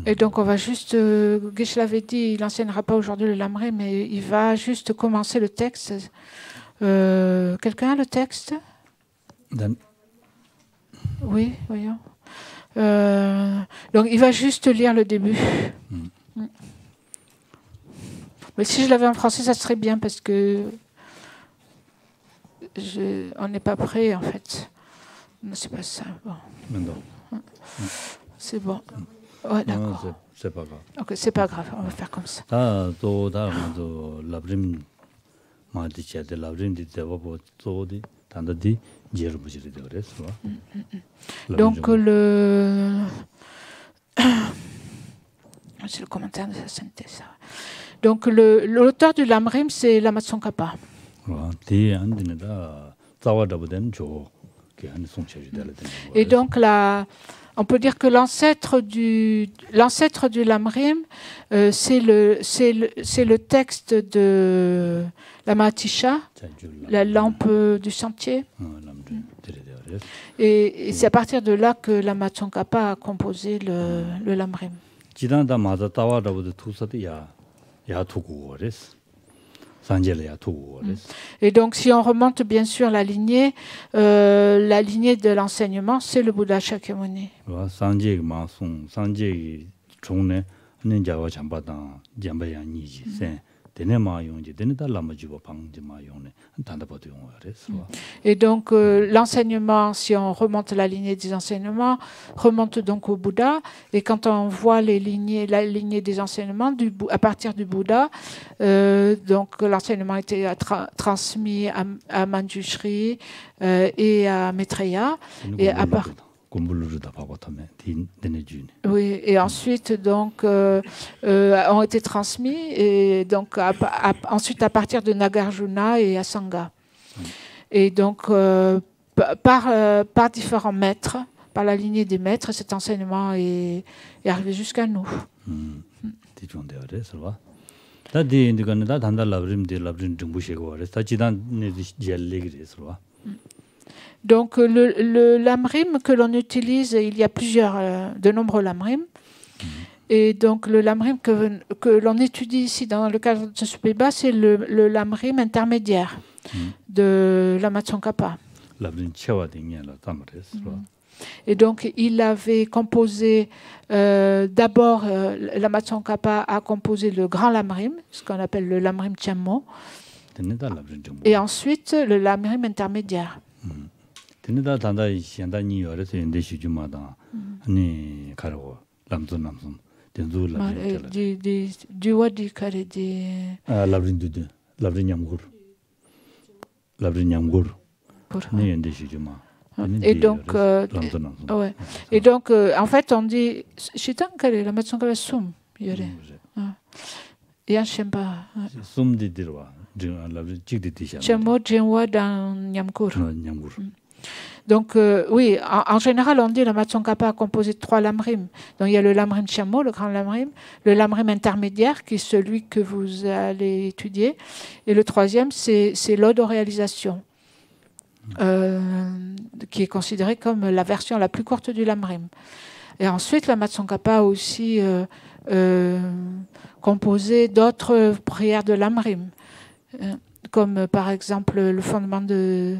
Et donc on va juste, Geshe l'avait dit, il n'enseignera pas aujourd'hui le lamrim, mais il va juste commencer le texte. Quelqu'un a le texte? Oui, voyons. Donc il va juste lire le début. Mais si je l'avais en français, ça serait bien parce que on n'est pas prêt en fait. Non, c'est pas ça. Bon. C'est bon. Ouais, d'accord. C'est pas grave. Ok, c'est pas grave, on va faire comme ça. Donc c'est le commentaire de sa sainteté, ça. Donc l'auteur du lamrim, c'est Lama Tsongkhapa. Et donc on peut dire que l'ancêtre du lamrim, c'est le texte de la Mahatisha, la lampe du sentier. Et c'est à partir de là que Lama Tsongkhapa a composé le lamrim. Et donc, si on remonte bien sûr la lignée de l'enseignement, c'est le Bouddha Shakyamuni. Et donc, l'enseignement, si on remonte la lignée des enseignements, remonte donc au Bouddha. Et quand on voit la lignée des enseignements à partir du Bouddha, donc l'enseignement a été transmis à Manjushri et à Maitreya. Oui, et ensuite donc ont été transmis et donc ensuite à partir de Nagarjuna et Asanga. Et donc par différents maîtres, par la lignée des maîtres, cet enseignement est arrivé jusqu'à nous. Donc le lamrim que l'on utilise, il y a de nombreux lamrim. Et donc le lamrim que l'on étudie ici dans le cadre de Tsubeba, c'est le lamrim intermédiaire de Lama Tsongkhapa. Et donc il avait composé, d'abord Lama Tsongkhapa a composé le grand lamrim, ce qu'on appelle le lamrim Chammo, et ensuite le lamrim intermédiaire. Du wadi kare de et donc en fait on dit shitan kare la Tsongkhapa sum yore yan shemba sum de dirwa chemo jenwa dans nyamkur. Donc, oui, en général, on dit que Lama Tsongkhapa a composé 3 lamrim. Donc, il y a le lamrim Chammo, le grand lamrim, le lamrim intermédiaire, qui est celui que vous allez étudier, et le 3e, c'est l'ode aux réalisations, qui est considéré comme la version la plus courte du lamrim. Et ensuite, Lama Tsongkhapa a aussi composé d'autres prières de lamrim. Comme par exemple le fondement de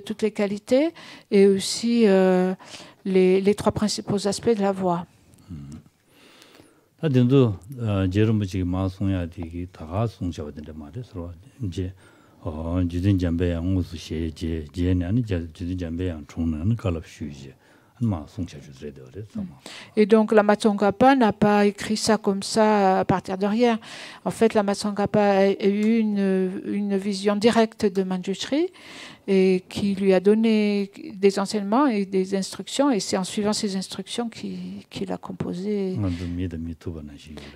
toutes les qualités et aussi les 3 principaux aspects de la voix. Et donc Lama Tsongkhapa n'a pas écrit ça comme ça à partir de rien. En fait, Lama Tsongkhapa a eu une vision directe de Manjushri et qui lui a donné des enseignements et des instructions, et c'est en suivant ces instructions qu'il a composé.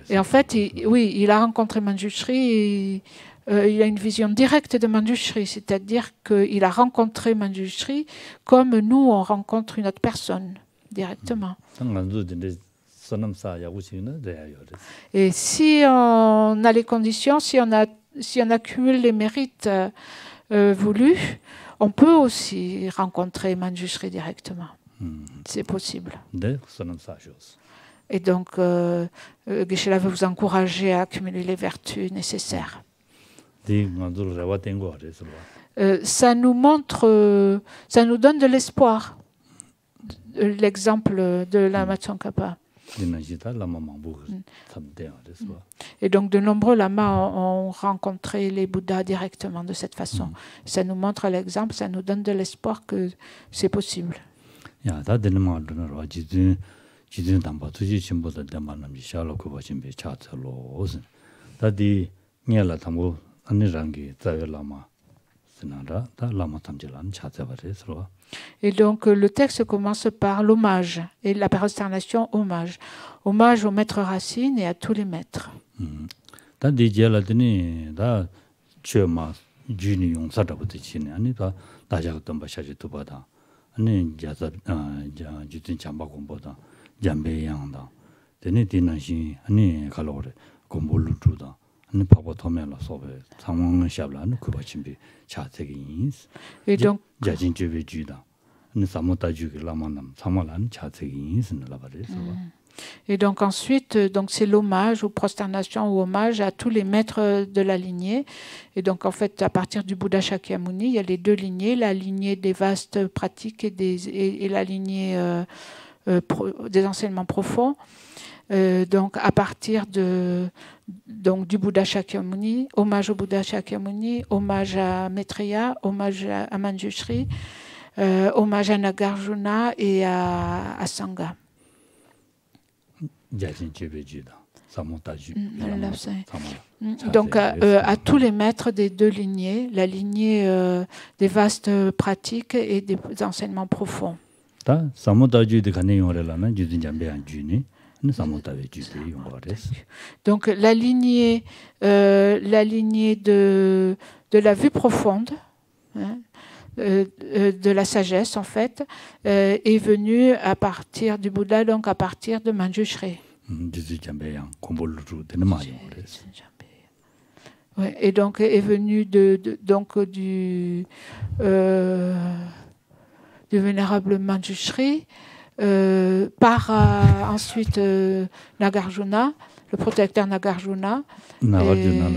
Et en fait, il a rencontré Manjushri et il a une vision directe de Manjushri, c'est-à-dire qu'il a rencontré Manjushri comme nous, on rencontre une autre personne directement. Et si on a les conditions, si on a si on accumule les mérites voulus, on peut aussi rencontrer Manjushri directement. C'est possible. Et donc, Geshe-la veut vous encourager à accumuler les vertus nécessaires. Ça nous montre, ça nous donne de l'espoir. L'exemple de Lama Tsongkhapa. Et donc de nombreux lamas ont rencontré les Bouddhas directement de cette façon. Ça nous montre l'exemple, ça nous donne de l'espoir que c'est possible. Et donc le texte commence par l'hommage et la prosternation hommage. Hommage aux maîtres racines et à tous les maîtres. Et donc, et donc ensuite, donc c'est l'hommage ou prosternation ou hommage à tous les maîtres de la lignée. Et donc en fait, à partir du Bouddha Shakyamuni, il y a les deux lignées, la lignée des vastes pratiques et la lignée des enseignements profonds. Donc à partir du Bouddha Shakyamuni, hommage au Bouddha Shakyamuni, hommage à Maitreya, hommage à Manjushri, hommage à Nagarjuna et à Sangha. Donc à tous les maîtres des deux lignées, la lignée des vastes pratiques et des enseignements profonds. Donc la lignée de la vue profonde, hein, de la sagesse en fait, est venue à partir du Bouddha, donc à partir de Manjushri. Ouais, et donc est venue donc du vénérable Manjushri. Par ensuite Nagarjuna, le protecteur Nagarjuna. Nagarjuna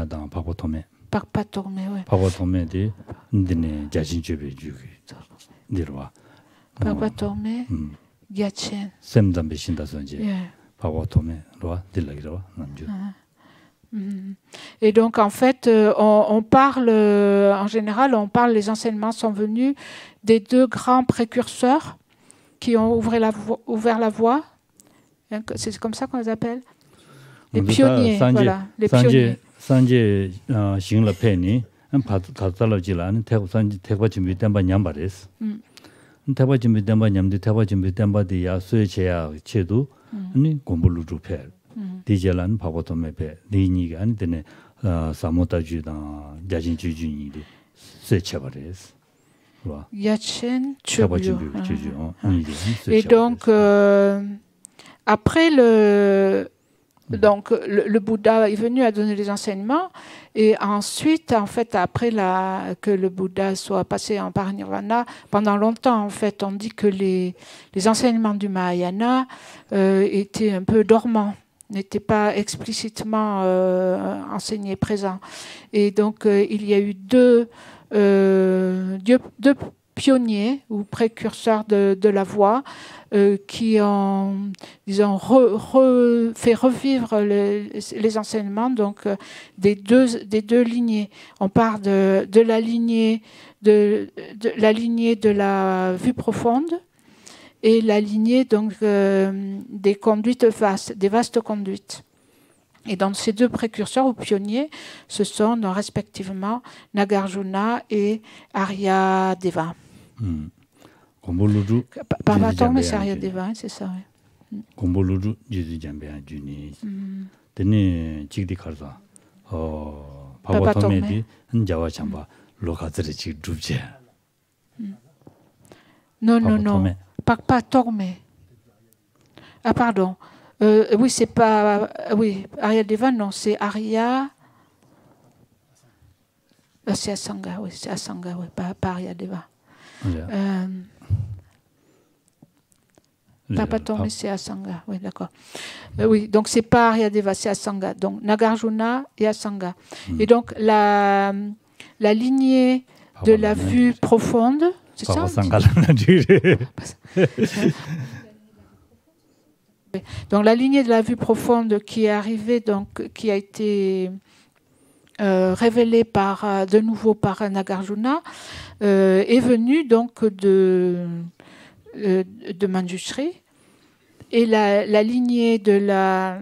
dans Pakpatome, oui. Pakpatome de Pakpatome, Gyatchen. Semdambe Shinda Sonje. Pakpatome, Roa, Dilagira, Namju. Et donc, en fait, on parle, en général, les enseignements sont venus des deux grands précurseurs qui ont ouvert la voie. C'est comme ça qu'on les appelle. Les pionniers, voilà, les pionniers. Sanje Shingla Penny, and Patala Jilan, Tewachim with Damba Nyambares. Tewachim with Damba Nyam, the Tewachim with Damba, the Suechea, Chedu, and Gumbulu Pair. Dijalan, Pavotomepe, Dini, and then Samota Judan, Jajin Jujuni, Suechabares. Yachen, et donc, après le Bouddha est venu à donner les enseignements, et ensuite, en fait, après que le Bouddha soit passé en parinirvana, pendant longtemps, en fait, on dit que les enseignements du Mahayana étaient un peu dormants, n'étaient pas explicitement enseignés, présents. Et donc, il y a eu deux pionniers ou précurseurs de la voie qui ont, disons, fait revivre les enseignements donc, des deux lignées. On part de la lignée de la vue profonde et la lignée donc, des conduites vastes, des vastes conduites. Et dans ces deux précurseurs ou pionniers, ce sont donc, respectivement Nagarjuna et Aryadeva. Parvatome, c'est Aryadeva, c'est ça. Gomboludu, Jizu Jambea Juni. Tene Chigdi Karza, Parvatome, Njawa Chamba, Lokazri Chig Drubje. Non. Pas Tormé. Ah, pardon. Oui, c'est pas. Oui, Aryadeva, non, c'est Arya. C'est Asanga, oui, c'est Asanga, oui, pas Aryadeva. Pas Tormé, c'est Asanga, oui, d'accord. Oui, donc c'est pas Aryadeva, c'est Asanga. Donc Nagarjuna et Asanga. Et donc la lignée de la vue profonde, c'est ça? Donc la lignée de la vue profonde qui est arrivée, donc qui a été révélée de nouveau par Nagarjuna, est venue donc de Manjushri, et la lignée de la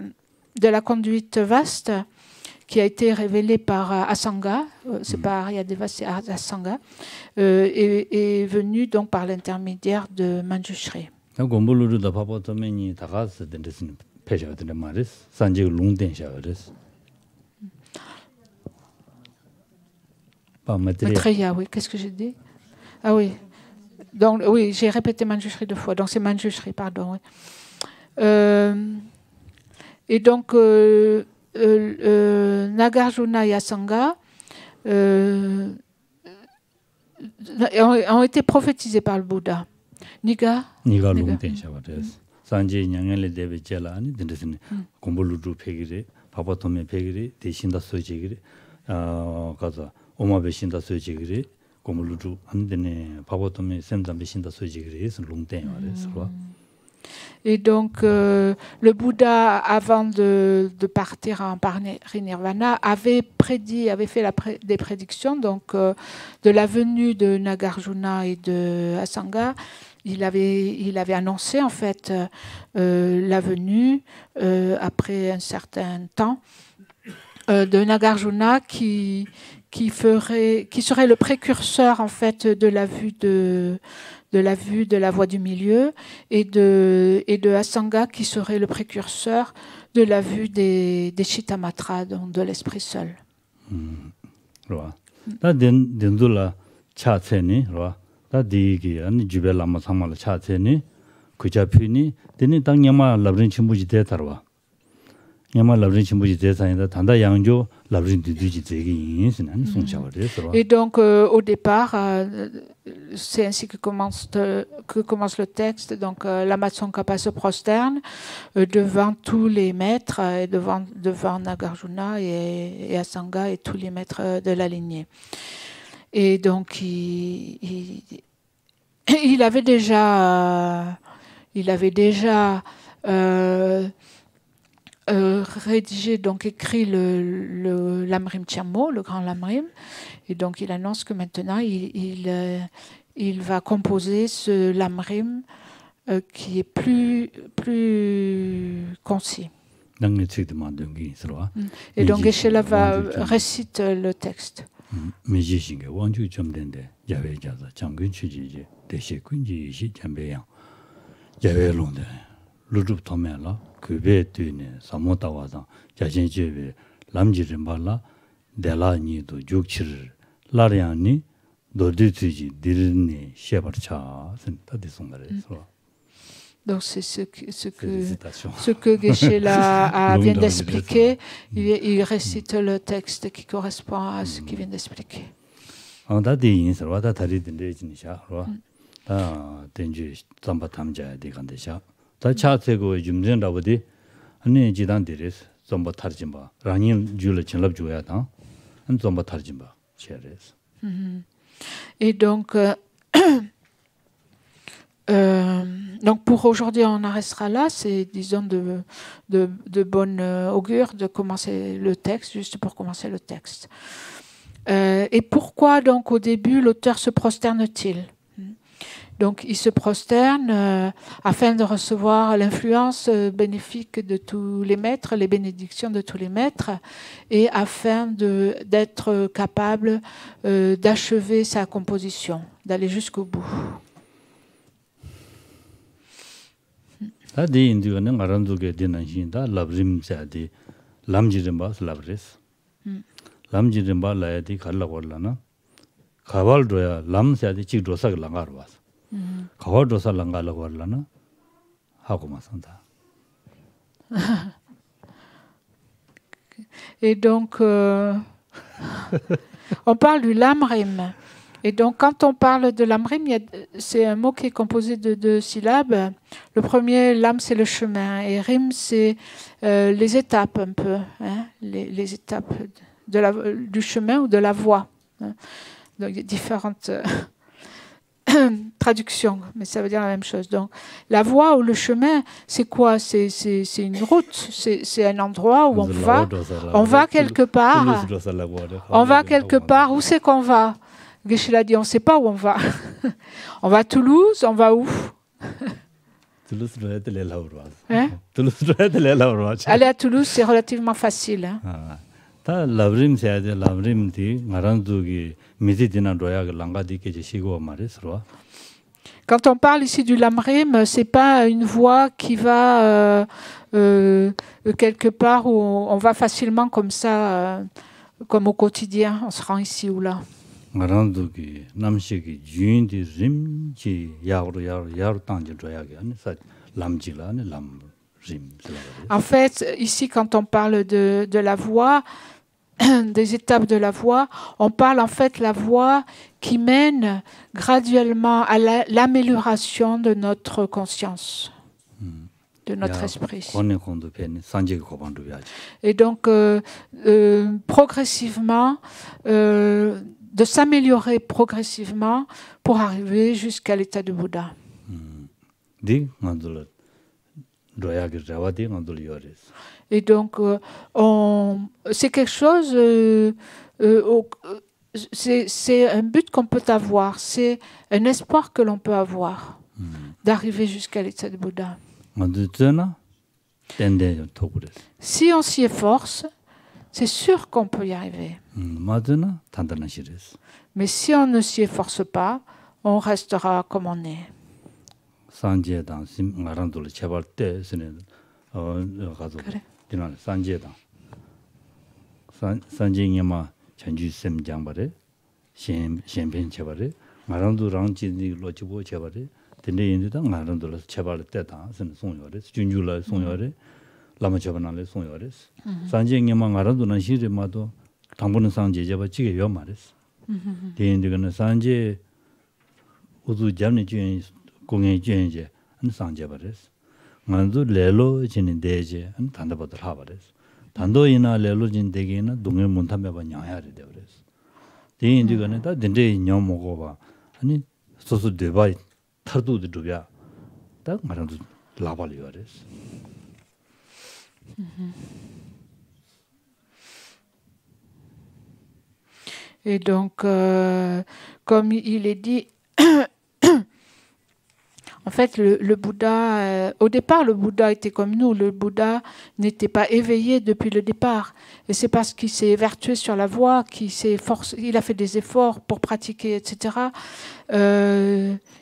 conduite vaste qui a été révélée par Asanga, c'est pas Aryadeva, c'est Asanga, est venue donc par l'intermédiaire de Manjushri. Maitreya, oui, qu'est-ce que j'ai dit? Ah oui. Donc, oui, j'ai répété Manjushri 2 fois, donc c'est Manjushri, pardon. Oui. Et donc, Nagarjuna et Asanga ont été prophétisés par le Bouddha. Niga Lungten Shabades. Sanjay Nyangele Deve Jelani, Dendesine, Kumbuludu Pegiri, Papa Tome Pegiri, Deshinda Sojigiri, Kaza, Oma Beshinda Sojigiri, Kumbuludu, and then Papa Tome Semdam Beshinda Sojigiri, Lungten. Et donc, le Bouddha, avant de partir en parinirvana, avait fait des prédictions donc, de la venue de Nagarjuna et de Asanga. Il avait annoncé en fait la venue après un certain temps de Nagarjuna qui serait le précurseur en fait de la vue de la voie du milieu et de Asanga qui serait le précurseur de la vue des Chittamatras, donc de l'esprit seul. 다 디기 아니 주벨라마 상말 차체니 그자피니 데니 당냐마 라브린 친구지 대타와 냐마 라브린 친구지 대사인다 단다 양조 라브린 디디지 제기 인스는 송샤와데서. Et donc au départ c'est ainsi que commence le texte. Donc Lama Tsongkhapa se prosterne devant tous les maîtres et devant Nagarjuna et Asanga et tous les maîtres de la lignée. Et donc, il avait déjà rédigé, donc écrit le Lamrim Tchermo, le grand Lamrim. Et donc, il annonce que maintenant, il va composer ce Lamrim qui est plus concis. Et donc, Geshe-la récite le texte. 미지신게 원주 좀 된데 야외자서 장군 취지지 대시 군지시 잠배양 야외론데 루룹 도면라 그베 뒤네 사모다와다 자신제베 남지를 말라 데라니도 죽치를 라리안니 도디지지 디르니 셰버차 센터디송가래서. Donc c'est ce que Geshe-la vient d'expliquer. Il récite le texte qui correspond à ce qu'il vient d'expliquer. Et donc donc pour aujourd'hui, on en restera là. C'est, disons, de bonne augure de commencer le texte, juste pour commencer le texte. Et pourquoi, donc, au début, l'auteur se prosterne-t-il? Donc, il se prosterne afin de recevoir l'influence bénéfique de tous les maîtres, les bénédictions de tous les maîtres, et afin d'être capable d'achever sa composition, d'aller jusqu'au bout. 다디 인디가는 가란두게 되는 신다 랍림자디 람지름바 랍레스 람지름바 라야디 갈라고라나 가발도야 람자디 지도sak 랑가르바스 가와도사 랑가라고 하려나 하고 마선다. Et donc, on parle du lamrim. Et donc, quand on parle de lamrim, c'est un mot qui est composé de 2 syllabes. Le premier, lam, c'est le chemin. Et rim, c'est les étapes un peu. Hein, les étapes du chemin ou de la voie. Hein. Donc, il y a différentes traductions, mais ça veut dire la même chose. Donc, la voie ou le chemin, c'est quoi? C'est une route. C'est un endroit où on va. On va quelque part. On va quelque part. Où c'est qu'on va? Geshe l'a dit, on ne sait pas où on va. On va à Toulouse, on va où? Hein? Aller à Toulouse, c'est relativement facile. Hein? Quand on parle ici du lamrim, ce n'est pas une voie qui va quelque part où on va facilement comme ça, comme au quotidien, on se rend ici ou là. En fait, ici, quand on parle de la voie, des étapes de la voie, on parle en fait la voie qui mène graduellement à l'amélioration de notre conscience, de notre esprit. Et donc, progressivement, de s'améliorer progressivement pour arriver jusqu'à l'état de Bouddha. Et donc, c'est quelque chose, c'est un but qu'on peut avoir, c'est un espoir que l'on peut avoir, d'arriver jusqu'à l'état de Bouddha. Si on s'y efforce, c'est sûr qu'on peut y arriver. Mais si on ne s'y efforce pas, on restera comme on est. 라마 접어나래 송요레스 산쟁이만 알아도는 시리마도 당분은 산제 잡아지게 요 말했어 대인들은 산제 우두 잡는 주인 공연 주인제 한 산제 버렸어 만도 레로 지는 대제 한 단다버들 하버렸어 단도이나 레로 진 대게는 동을 못 하면 냐야래 돼 버렸어 대인들은 다 된대 녀 먹어 봐 아니 소소 대바 타도도 두야 딱 말아도 라발이 버렸어 Et donc, comme il est dit, en fait, le Bouddha, au départ, le Bouddha était comme nous. Le Bouddha n'était pas éveillé depuis le départ. Et c'est parce qu'il s'est évertué sur la voie, il a fait des efforts pour pratiquer, etc.,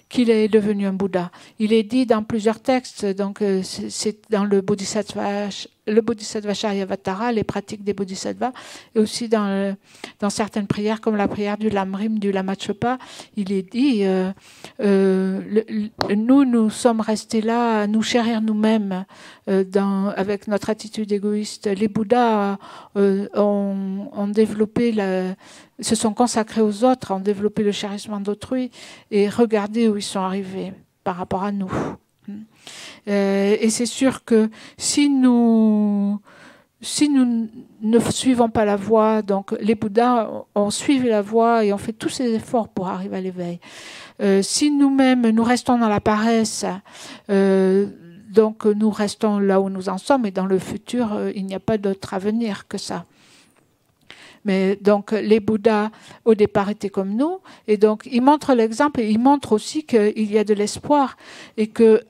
qu'il est devenu un Bouddha. Il est dit dans plusieurs textes, donc c'est dans le Bodhisattva Charyavatara, les pratiques des Bodhisattvas, et aussi dans certaines prières comme la prière du Lamrim, du Lama Tshopa, il est dit nous sommes restés là à nous chérir nous-mêmes avec notre attitude égoïste. Les Bouddhas ont développé se sont consacrés aux autres, ont développé le chérissement d'autrui, et regardez où ils sont arrivés par rapport à nous. Et c'est sûr que si nous ne suivons pas la voie, donc les Bouddhas ont suivi la voie et ont fait tous ces efforts pour arriver à l'éveil. Si nous-mêmes nous restons dans la paresse, donc nous restons là où nous en sommes, et dans le futur, il n'y a pas d'autre avenir que ça. Mais donc les Bouddhas au départ étaient comme nous, et donc ils montrent l'exemple, et ils montrent aussi qu'il y a de l'espoir, et que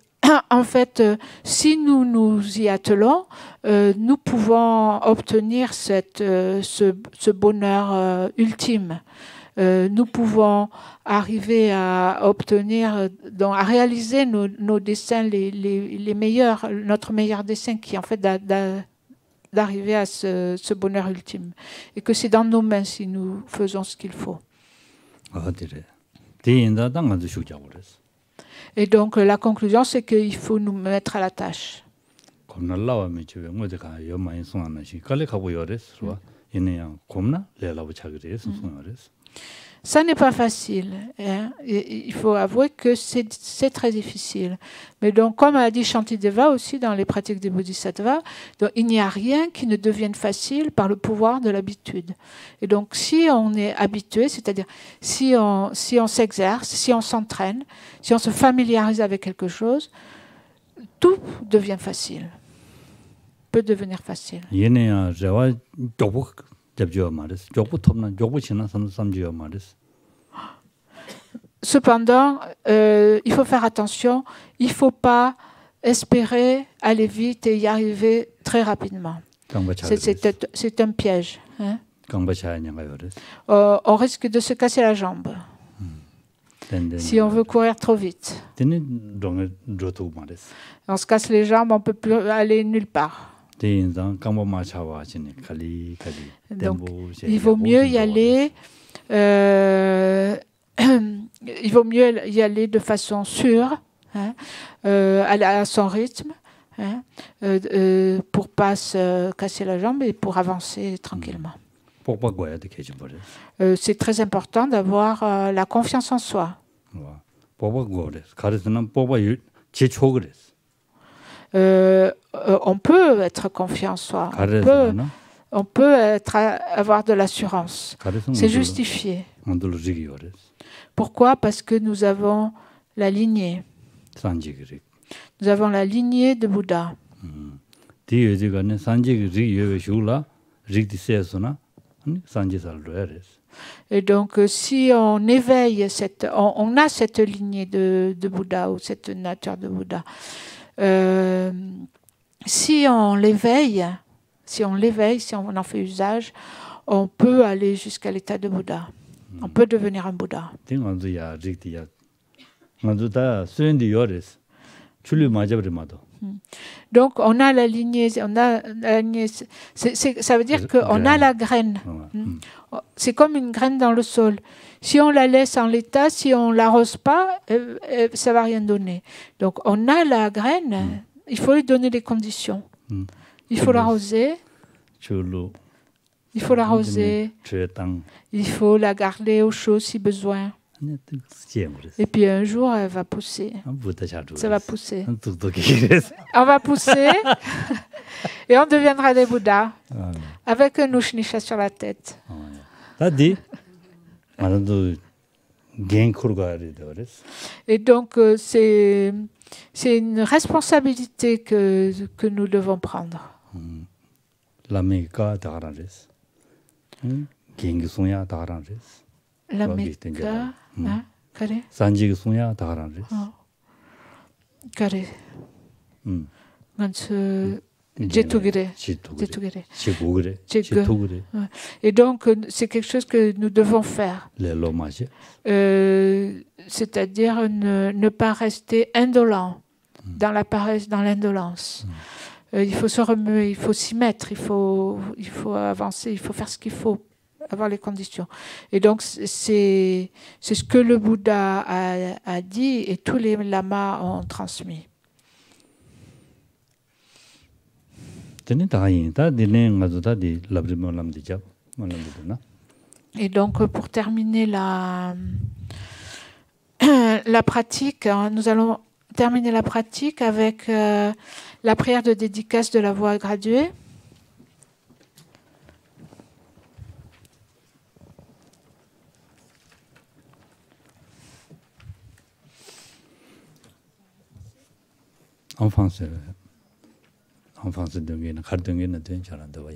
en fait, si nous nous y attelons, nous pouvons obtenir ce bonheur ultime. Nous pouvons arriver à obtenir, donc à réaliser nos desseins les meilleurs, notre meilleur dessein, qui est en fait d'arriver à ce bonheur ultime. Et que c'est dans nos mains si nous faisons ce qu'il faut. Et donc la conclusion, c'est qu'il faut nous mettre à la tâche. Ça n'est pas facile. Hein. Il faut avouer que c'est très difficile. Mais donc, comme a dit Shantideva aussi dans les pratiques des Bodhisattvas, donc, il n'y a rien qui ne devienne facile par le pouvoir de l'habitude. Et donc, si on est habitué, c'est-à-dire si on s'exerce, si on s'entraîne, si on se familiarise avec quelque chose, tout devient facile. Peut devenir facile. Cependant, il faut faire attention, il ne faut pas espérer aller vite et y arriver très rapidement. C'est un piège. Hein? On risque de se casser la jambe si on veut courir trop vite. On se casse les jambes, on ne peut plus aller nulle part. Donc, il vaut mieux y aller. Il vaut mieux y aller de façon sûre, hein, à son rythme, hein, pour ne pas se casser la jambe et pour avancer tranquillement. C'est très important d'avoir la confiance en soi. On peut être confiant en soi, on peut avoir de l'assurance, c'est justifié. Pourquoi? Parce que nous avons la lignée. Nous avons la lignée de Bouddha. Et donc, si on éveille on a cette lignée de Bouddha ou cette nature de Bouddha, si on l'éveille, si on en fait usage, on peut aller jusqu'à l'état de Bouddha. On peut devenir un Bouddha. Donc, on a la lignée, ça veut dire qu'on a la graine. C'est comme une graine dans le sol. Si on la laisse en l'état, si on ne l'arrose pas, ça ne va rien donner. Donc, on a la graine, il faut lui donner les conditions. Il faut l'arroser. Il faut l'arroser. Il faut la garder au chaud si besoin. Et puis un jour, elle va pousser. Ça va pousser. On va pousser et on deviendra des Bouddhas avec un Ushnisha sur la tête. Et donc, c'est une responsabilité que nous devons prendre. La Meka, kare? Sanjigsunya Taharanris. Kare. Jetugire. Et donc, c'est quelque chose que nous devons faire. C'est-à-dire ne pas rester indolent dans la paresse, dans l'indolence. Il faut se remuer, il faut s'y mettre, il faut avancer, il faut faire ce qu'il faut, avoir les conditions. Et donc, c'est ce que le Bouddha a dit et tous les lamas ont transmis. Et donc, pour terminer la pratique, nous allons terminer la pratique avec la prière de dédicace de la voie graduée. En français 등에는 갈 등에는 된 잘한다 봐.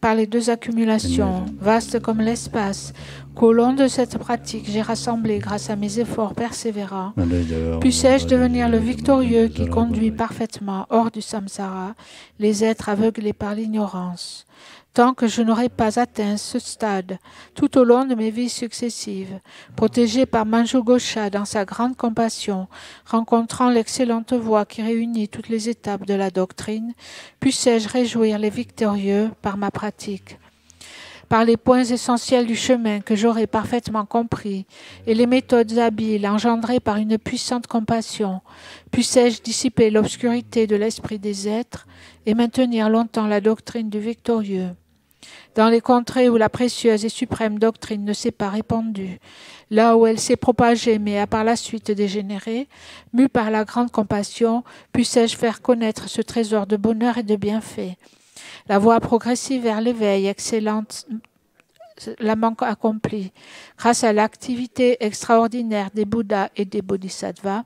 Par les deux accumulations, vastes comme l'espace, qu'au long de cette pratique, j'ai rassemblé grâce à mes efforts persévérants, puisse-je devenir le victorieux qui conduit parfaitement hors du samsara les êtres aveuglés par l'ignorance, tant que je n'aurai pas atteint ce stade tout au long de mes vies successives, protégé par Manju Gosha dans sa grande compassion, rencontrant l'excellente voie qui réunit toutes les étapes de la doctrine, puisse-je réjouir les victorieux par ma pratique. Par les points essentiels du chemin que j'aurai parfaitement compris et les méthodes habiles engendrées par une puissante compassion, puisse-je dissiper l'obscurité de l'esprit des êtres et maintenir longtemps la doctrine du victorieux. Dans les contrées où la précieuse et suprême doctrine ne s'est pas répandue, là où elle s'est propagée mais a par la suite dégénéré, mue par la grande compassion, puisse-je faire connaître ce trésor de bonheur et de bienfaits. La voie progressive vers l'éveil excellente, la manque accomplie, grâce à l'activité extraordinaire des Bouddhas et des Bodhisattvas,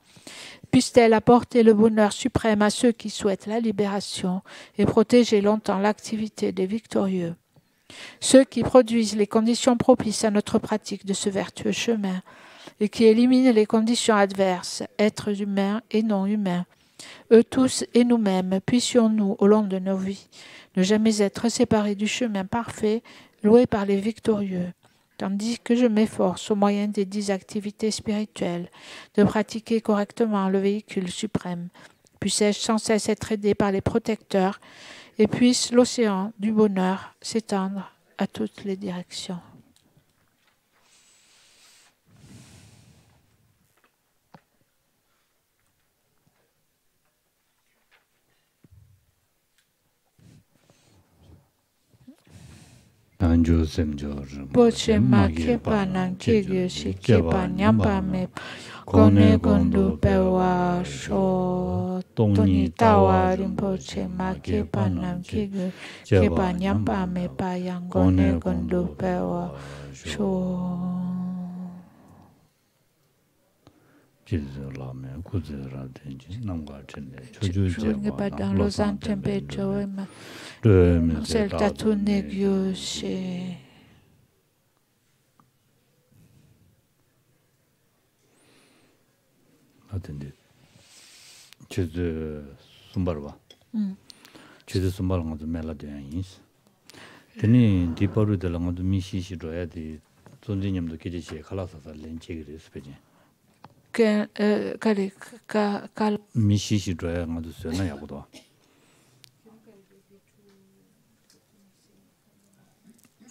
puisse-t-elle apporter le bonheur suprême à ceux qui souhaitent la libération et protéger longtemps l'activité des victorieux. Ceux qui produisent les conditions propices à notre pratique de ce vertueux chemin et qui éliminent les conditions adverses, êtres humains et non humains, eux tous et nous-mêmes, puissions-nous, au long de nos vies, ne jamais être séparés du chemin parfait, loué par les victorieux, tandis que je m'efforce, au moyen des 10 activités spirituelles, de pratiquer correctement le véhicule suprême. Puisse-je sans cesse être aidé par les protecteurs, et puisse l'océan du bonheur s'étendre à toutes les directions. Poche ma kepa nang kegyo shi kepa nyampa me kone gondo pewa sho toni tawa rinpoche ma kepa nang kegyo kepa nyampa me pa yang kone gondo pewa sho. Je ne pas dans Lausanne température Marcel Tatou négocié. Attendez. Tu de Sumbarwa. Tu de Sumbarwa de Meladens. Teni Diparu de Lango de Michi Roya de Zondinium de Kidici, Kalasa, Lenchigri, Spedin. Michi Roya de Sena Yabudo.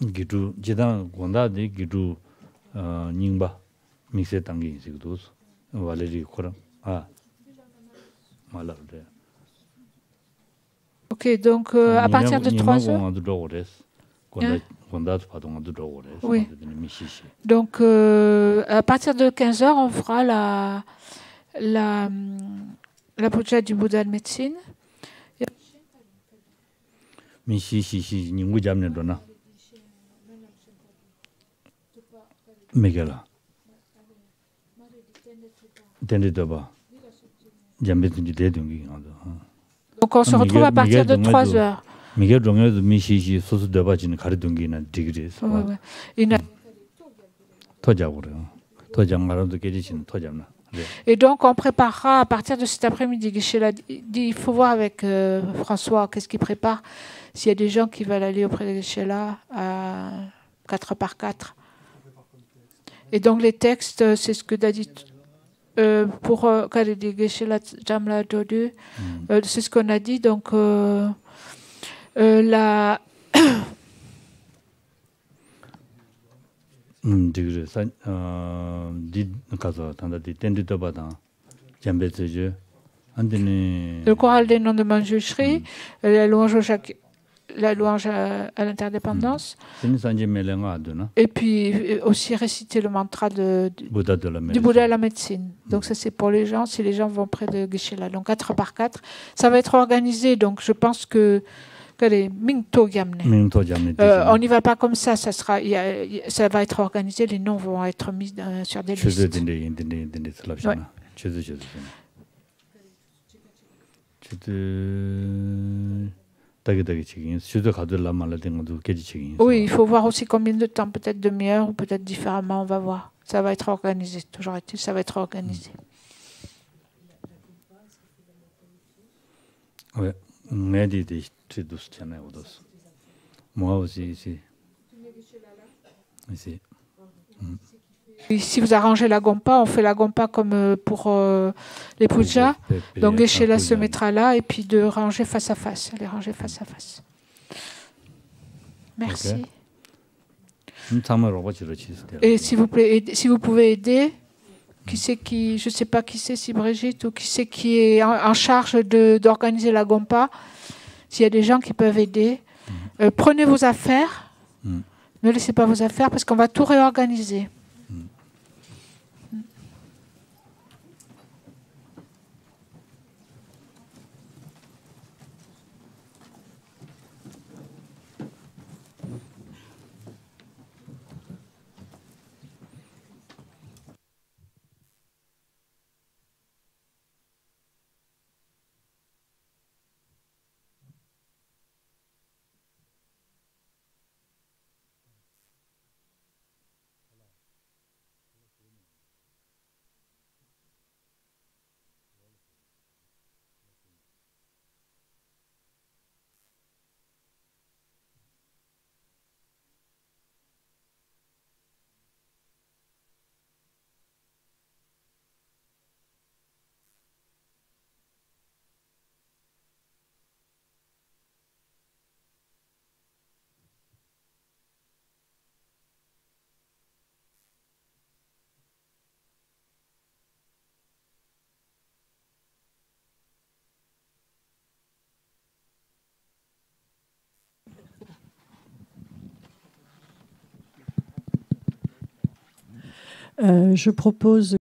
Gitu, Jidan Gonda de Gitu Nimba, Mixe Tangi, Sigdus, Valérie Coram. Ah, Malavde. Ok, donc à partir de 3 heures. Oui. Donc à partir de 15 heures, on fera la puja du Bouddha de médecine. Megala. Donc on se retrouve à partir de 3 heures. Et donc on préparera à partir de cet après-midi. Il faut voir avec François qu'est-ce qu'il prépare. S'il y a des gens qui veulent aller auprès de Geshe-la à 4x4. Et donc les textes, c'est ce que tu as dit pour Geshe-la Jamla Dodu, c'est ce qu'on a dit. Donc la le choral des noms de Manjushri, la louange à l'interdépendance, et puis aussi réciter le mantra du Bouddha de la médecine. Donc ça c'est pour les gens, si les gens vont près de Geshe-la. Donc 4x4, ça va être organisé, donc je pense que on n'y va pas comme ça, ça va être organisé, les noms vont être mis sur des listes. Oui, il faut voir aussi combien de temps, peut-être demi-heure ou peut-être différemment, on va voir. Ça va être organisé, toujours est-il, ça va être organisé. Oui, Moi aussi, ici. Ici. Et si vous arrangez la gompa, on fait la gompa comme pour les pujas. Donc Geshe-la se mettra là et puis de ranger face à face. Les ranger face à face. Merci. Et s'il vous plaît, si vous pouvez aider, qui c'est qui, je ne sais pas qui c'est, si Brigitte ou qui c'est qui est en charge d'organiser la gompa, s'il y a des gens qui peuvent aider, prenez vos affaires, ne laissez pas vos affaires parce qu'on va tout réorganiser. Je propose